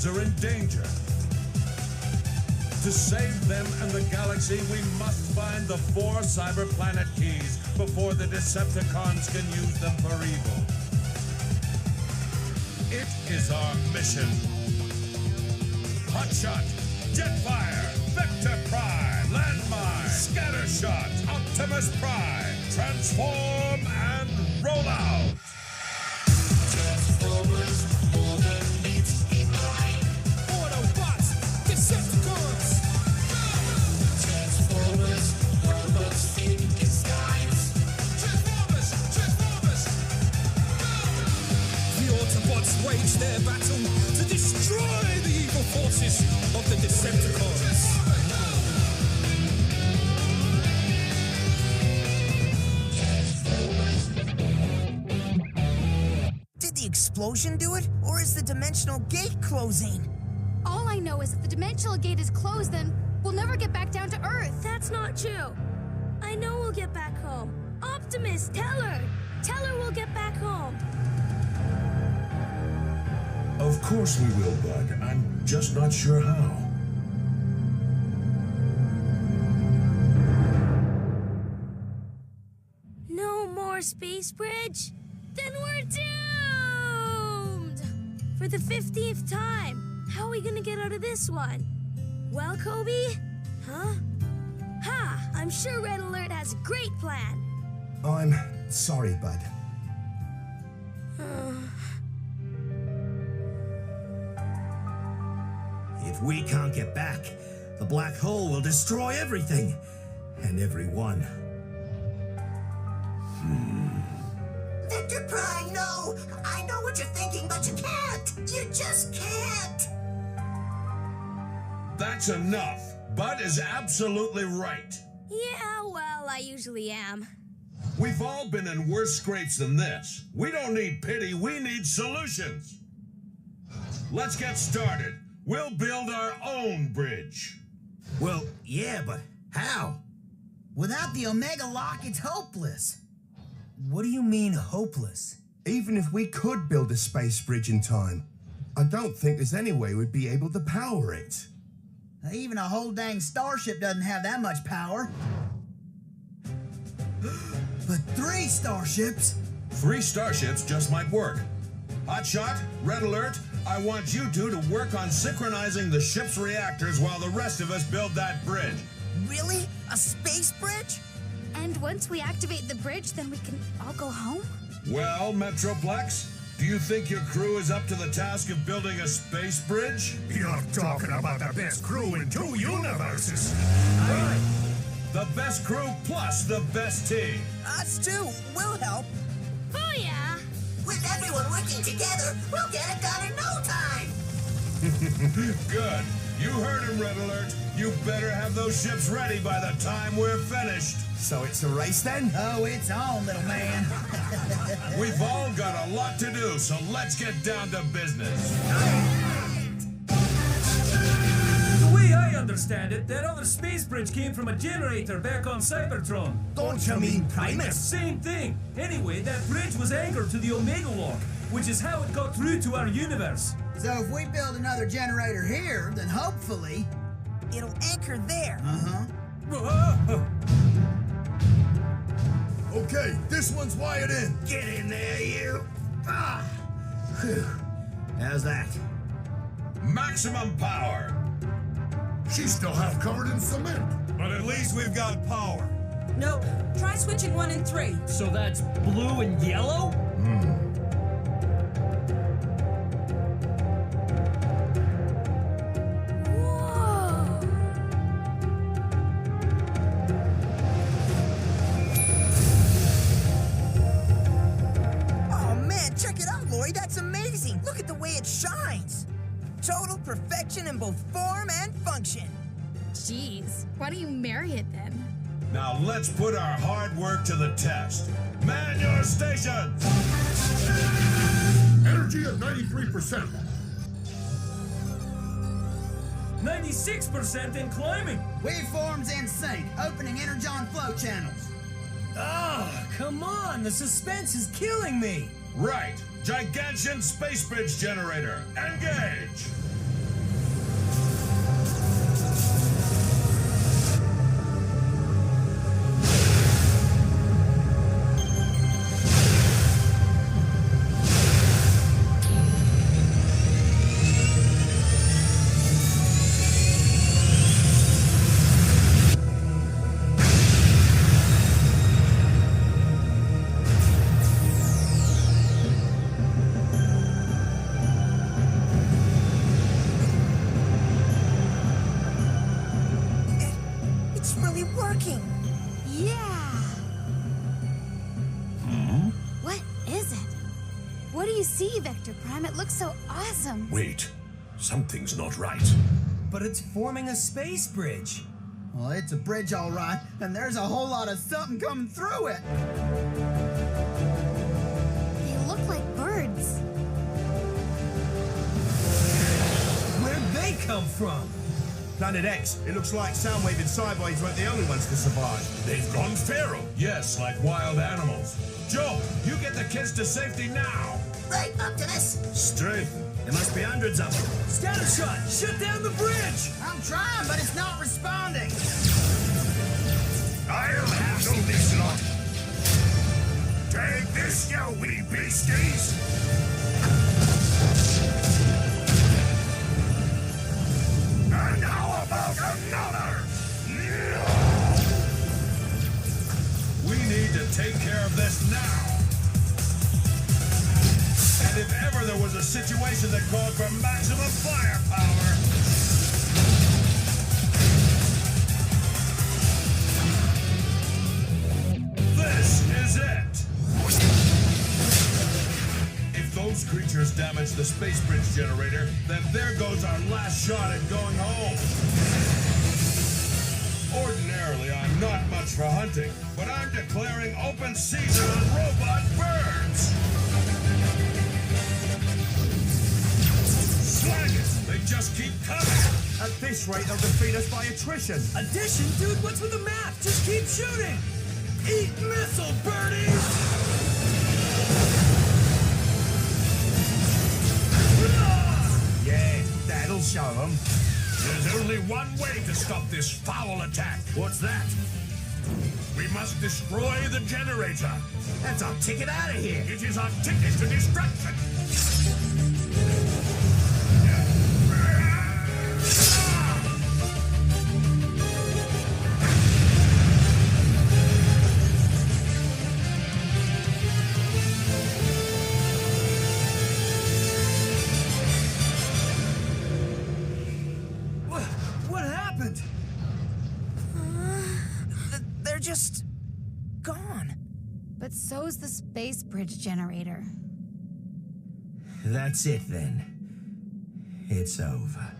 lives are in danger. To save them and the galaxy, we must find the 4 cyber planet keys before the Decepticons can use them for evil. It is our mission. Hotshot, Jetfire, Vector Prime, Landmine, Scattershot, Optimus Prime, transform and roll out! Transformers, more than meets the eye. Autobots, Decepticons. Transformers, robots in disguise. Transformers, Transformers. The Autobots wage their battle to destroy the evil forces of the Decepticons. Did the explosion do it, or is the dimensional gate closing? All I know is if the dimensional gate is closed, then we'll never get back down to Earth. That's not true. I know we'll get back home. Optimus, tell her. Tell her we'll get back home. Of course we will, Bud. I'm just not sure how. No more space bridge? Then we're doomed! For the 15th time, how are we gonna get out of this one? Well, Kobe? Huh? Ha! I'm sure Red Alert has a great plan. I'm sorry, Bud. If we can't get back, the black hole will destroy everything and everyone. Vector Prime, no! I know what you're thinking, but you can't! You just can't! That's enough. Bud is absolutely right. Yeah, well, I usually am. We've all been in worse scrapes than this. We don't need pity, we need solutions. Let's get started. We'll build our own bridge. Well, yeah, but how? Without the Omega Lock, it's hopeless. What do you mean, hopeless? Even if we could build a space bridge in time, I don't think there's any way we'd be able to power it. Even a whole dang starship doesn't have that much power. But 3 starships? 3 starships just might work. Hotshot, Red Alert, I want you two to work on synchronizing the ship's reactors while the rest of us build that bridge. Really? A space bridge? And once we activate the bridge, then we can all go home? Well, Metroplex, do you think your crew is up to the task of building a space bridge? You're talking about the best crew in 2 universes. Right. The best crew plus the best team. Us too. We'll help. Oh, yeah. With everyone working together, we'll get it done in no time. Good. You heard him, Red Alert. You better have those ships ready by the time we're finished. So it's a race then? Oh, it's on, little man. We've all got a lot to do, so let's get down to business. The way I understand it, that other space bridge came from a generator back on Cybertron. Don't you mean Primus? Same thing. Anyway, that bridge was anchored to the Omega Lock, which is how it got through to our universe. So if we build another generator here, then hopefully it'll anchor there. Okay, this one's wired in. Get in there, you! Ah! Whew. How's that? Maximum power. She's still half covered in cement. But at least we've got power. Nope. Try switching 1 and 3. So that's blue and yellow? Whoa. Oh man, check it out, Lloyd. That's amazing. Look at the way it shines. Total perfection in both form and function. Jeez, why don't you marry it then? Now let's put our hard work to the test. Man your stations! Energy at 93%. 96% in climbing. Waveforms in sync, opening energon flow channels. Ah, come on, the suspense is killing me. Right. Gigantian space bridge generator. Engage! What do you see, Vector Prime? It looks so awesome. Wait, something's not right. But it's forming a space bridge. Well, it's a bridge, all right, and there's a whole lot of something coming through it. They look like birds. Where'd they come from? Planet X. It looks like Soundwave and Cybertron weren't the only ones to survive. They've gone feral. Yes, like wild animals. Joe, you get the kids to safety now. Right, Optimus. Straight. There must be hundreds of them. Scattershot, shut down the bridge! I'm trying, but it's not responding. I'll handle this lot. Take this, you wee beasties! And how about another? We need to take care of this now. And if ever there was a situation that called for maximum firepower... This is it! If those creatures damage the space bridge generator, then there goes our last shot at going home. Ordinarily, I'm not much for hunting, but I'm declaring open season on robot birds! Slag it! They just keep coming! At this rate, they'll defeat us by attrition. Addition? Dude, what's with the map? Just keep shooting! Eat missile, birdies! Yeah, that'll show them. There's only one way to stop this foul attack. What's that? We must destroy the generator. That's our ticket out of here. It is our ticket to destruction. What happened? They're just gone. But so's the space bridge generator. That's it then. It's over.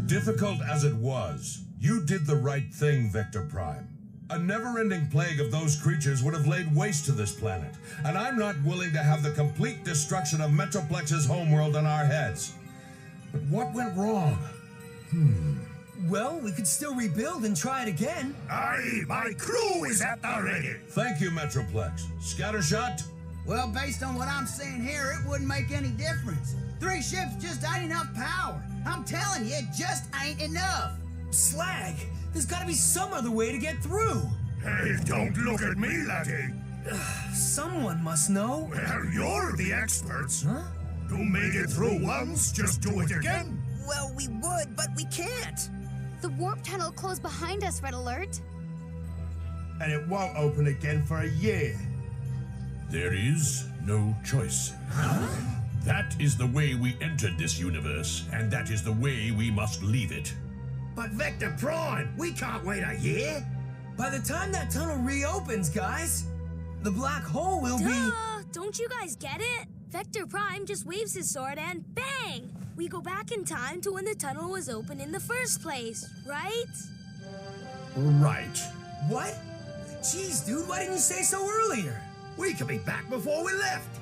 Difficult as it was, you did the right thing, Vector Prime. A never-ending plague of those creatures would have laid waste to this planet, and I'm not willing to have the complete destruction of Metroplex's homeworld on our heads. But what went wrong? Well, we could still rebuild and try it again. Aye, my crew is at the ready. Thank you, Metroplex. Scattershot? Well, based on what I'm seeing here, it wouldn't make any difference. 3 ships just ain't enough power. I'm telling you, it just ain't enough. Slag! There's gotta be some other way to get through. Hey, don't look at me, laddie. Someone must know. Well, you're the experts. Huh? You made it through once, just do it again. Well, we would, but we can't. The warp tunnel closed behind us, Red Alert. And it won't open again for a year. There is no choice. That is the way we entered this universe, and that is the way we must leave it. But Vector Prime, we can't wait a year. By the time that tunnel reopens, guys, the black hole will be... Don't you guys get it? Vector Prime just waves his sword and bang! We go back in time to when the tunnel was open in the first place, right? Right. What? Jeez, dude, why didn't you say so earlier? We could be back before we left.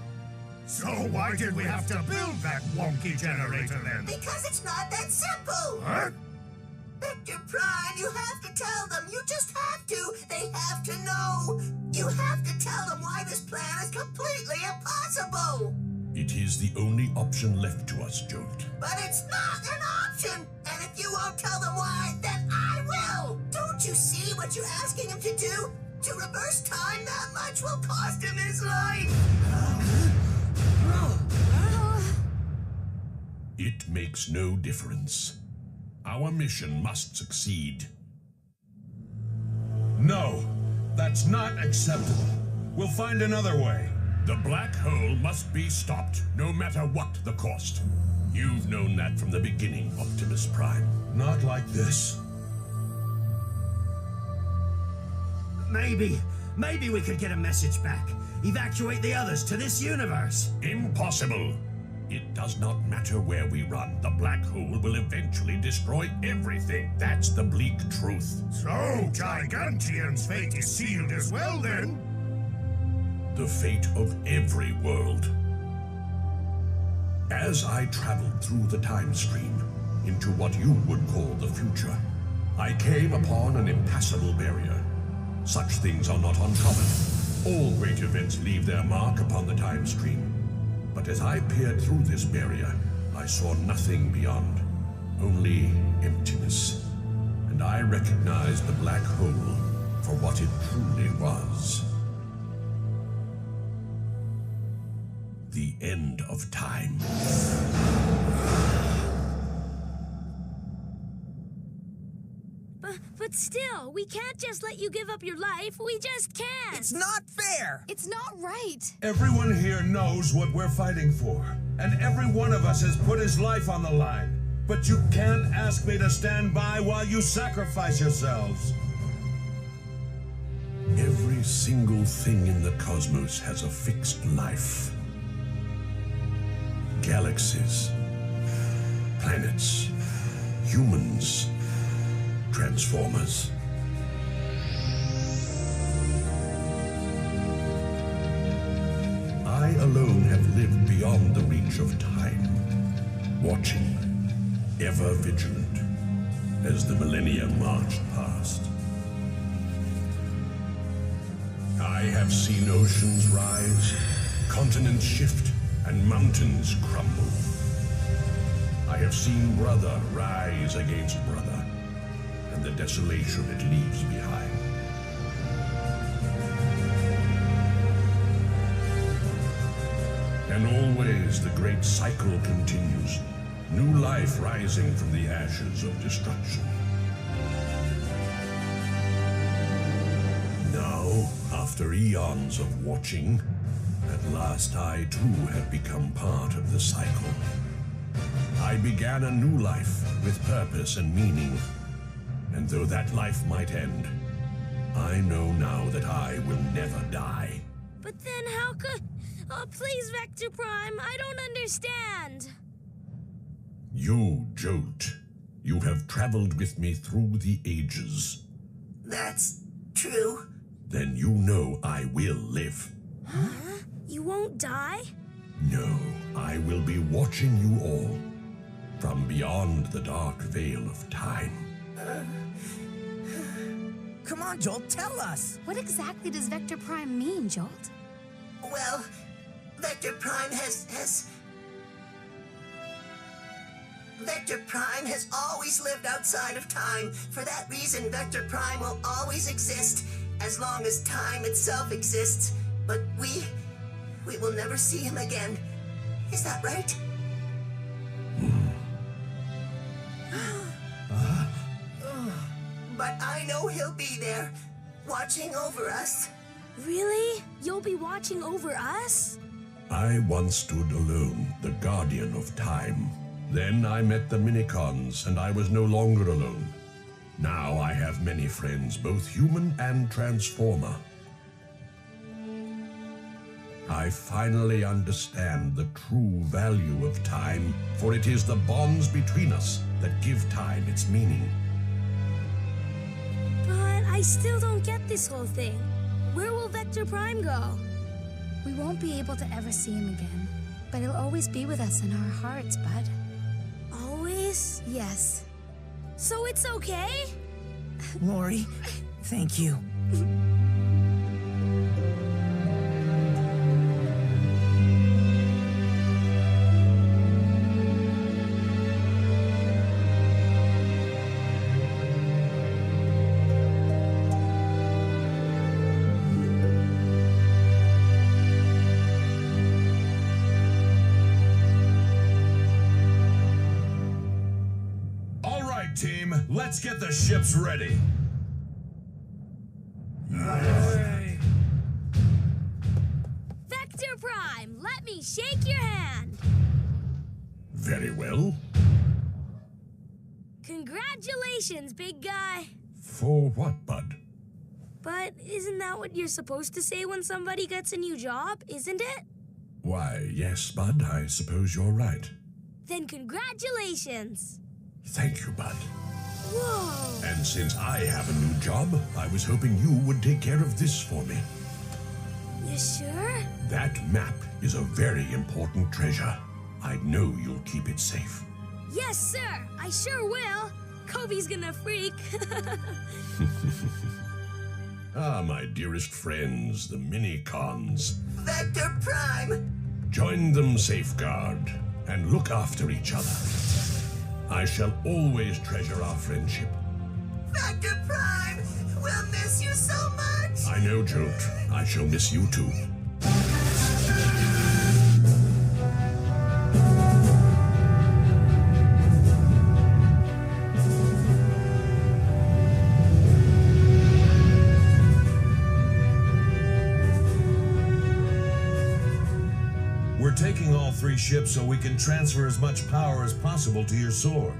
So why did we have to build that wonky generator then? Because it's not that simple. Huh? Vector Prime, you have to tell them. You just have to. They have to know. You have to tell them why this plan is completely impossible. It is the only option left to us, Jolt. But it's not an option. And if you won't tell them why, then I will. Don't you see what you're asking him to do? To reverse time that much will cost him his life. It makes no difference. Our mission must succeed. No, that's not acceptable. We'll find another way. The black hole must be stopped, no matter what the cost. You've known that from the beginning, Optimus Prime. Not like this. Maybe we could get a message back. evacuate the others to this universe. Impossible. It does not matter where we run. The black hole will eventually destroy everything. That's the bleak truth. So, Gigantium's fate is sealed as well, then? The fate of every world. As I traveled through the time stream into what you would call the future, I came upon an impassable barrier. Such things are not uncommon. All great events leave their mark upon the time stream. But as I peered through this barrier, I saw nothing beyond, only emptiness. And I recognized the black hole for what it truly was. The end of time. But still, we can't just let you give up your life. We just can't. It's not fair. It's not right. Everyone here knows what we're fighting for, and every one of us has put his life on the line. But you can't ask me to stand by while you sacrifice yourselves. Every single thing in the cosmos has a fixed life. Galaxies, planets, humans, Transformers. I alone have lived beyond the reach of time, watching, ever vigilant, as the millennia marched past. I have seen oceans rise, continents shift, and mountains crumble. I have seen brother rise against brother, and the desolation it leaves behind. And always the great cycle continues, new life rising from the ashes of destruction. Now, after eons of watching, at last I too have become part of the cycle. I began a new life with purpose and meaning. And though that life might end, I know now that I will never die. But then how could... Oh, please, Vector Prime, I don't understand. You, Jolt, you have traveled with me through the ages. That's true. Then you know I will live. Huh? You won't die? No, I will be watching you all from beyond the dark veil of time. Come on, Jolt, tell us. What exactly does Vector Prime mean, Jolt? Well, Vector Prime has Vector Prime has always lived outside of time. For that reason, Vector Prime will always exist as long as time itself exists. But we will never see him again. Is that right? But I know he'll be there, watching over us. Really? You'll be watching over us? I once stood alone, the guardian of time. Then I met the Minicons, and I was no longer alone. Now I have many friends, both human and Transformer. I finally understand the true value of time, for it is the bonds between us that give time its meaning. But I still don't get this whole thing. Where will Vector Prime go? We won't be able to ever see him again, but he'll always be with us in our hearts, Bud. Always? Yes. So it's okay? Lori, thank you. Team, let's get the ships ready. Vector Prime, let me shake your hand. Very well. Congratulations, big guy. For what, Bud? But isn't that what you're supposed to say when somebody gets a new job, isn't it? Why, yes, Bud, I suppose you're right. Then congratulations! Thank you, Bud. Whoa! And since I have a new job, I was hoping you would take care of this for me. You sure? That map is a very important treasure. I know you'll keep it safe. Yes, sir! I sure will! Kobe's gonna freak. Ah, my dearest friends, the Minicons. Vector Prime! Join them, Safeguard, and look after each other. I shall always treasure our friendship. Vector Prime! We'll miss you so much! I know, Jolt. I shall miss you too. We're taking all 3 ships so we can transfer as much power as possible to your sword.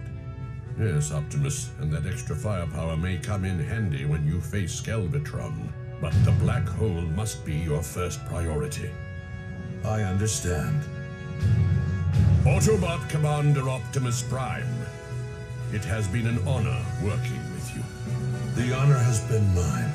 Yes, Optimus, and that extra firepower may come in handy when you face Cybertron. But the black hole must be your first priority. I understand. Autobot Commander Optimus Prime. It has been an honor working with you. The honor has been mine.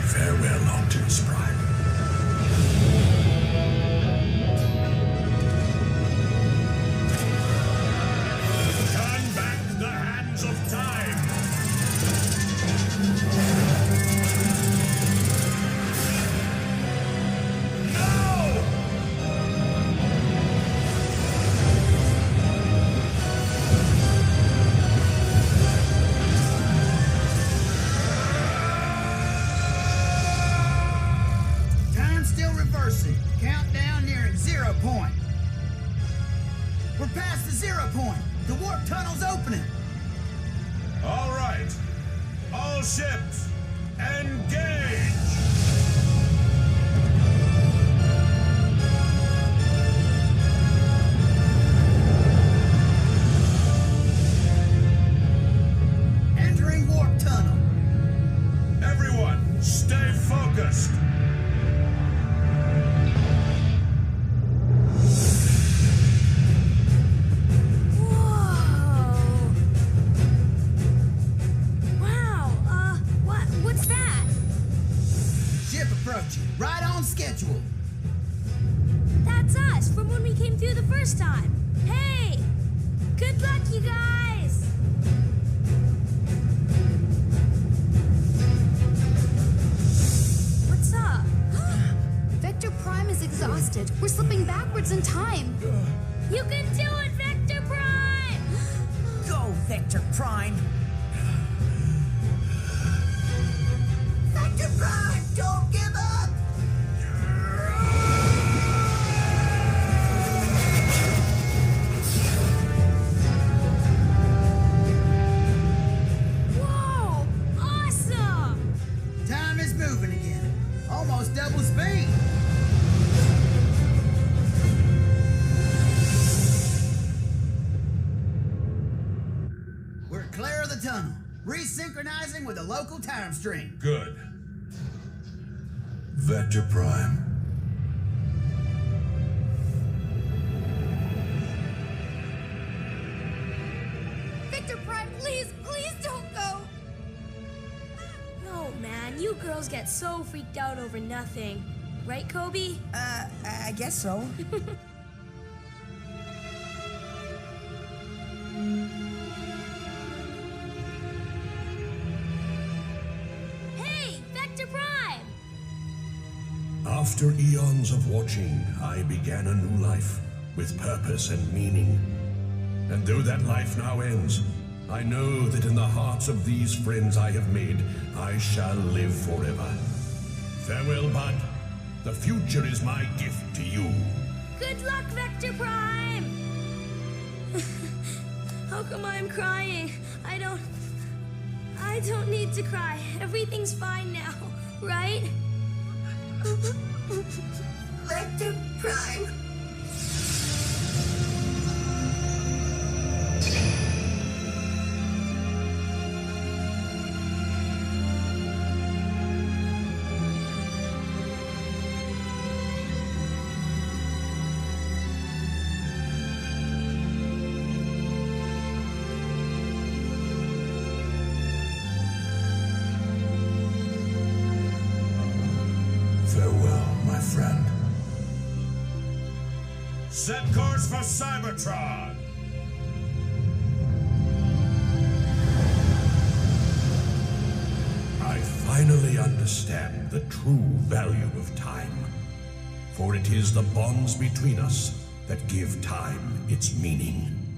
Farewell, Optimus Prime. Turn back the hands of time. Time's still reversing. Countdown nearing 0 point. We're past the 0 point. The warp tunnel's opening. All right. All ships, engage! Entering warp tunnel. Everyone, stay focused! Whoa! Wow, what's that? Ship approaching. Right on schedule. That's us from when we came through the first time. Hey! Good luck, you guys! What's up? Vector Prime is exhausted. We're slipping backwards in time. You can do it, Vector Prime! Go, Vector Prime! Vector Prime, don't give up! Whoa! Awesome! Time is moving again. Almost double speed. We're clear of the tunnel. Resynchronizing with the local time stream. Good. Vector Prime. Victor Prime, please don't go. No, man, you girls get so freaked out over nothing. Right, Kobe? I guess so. Hey, Vector Prime! After eons of watching, I began a new life with purpose and meaning. And though that life now ends, I know that in the hearts of these friends I have made, I shall live forever. Farewell, Bud. The future is my gift to you. Good luck, Vector Prime! How come I'm crying? I don't need to cry. Everything's fine now, right? Vector Prime. Farewell, my friend. Set course for Cybertron! I finally understand the true value of time. For it is the bonds between us that give time its meaning.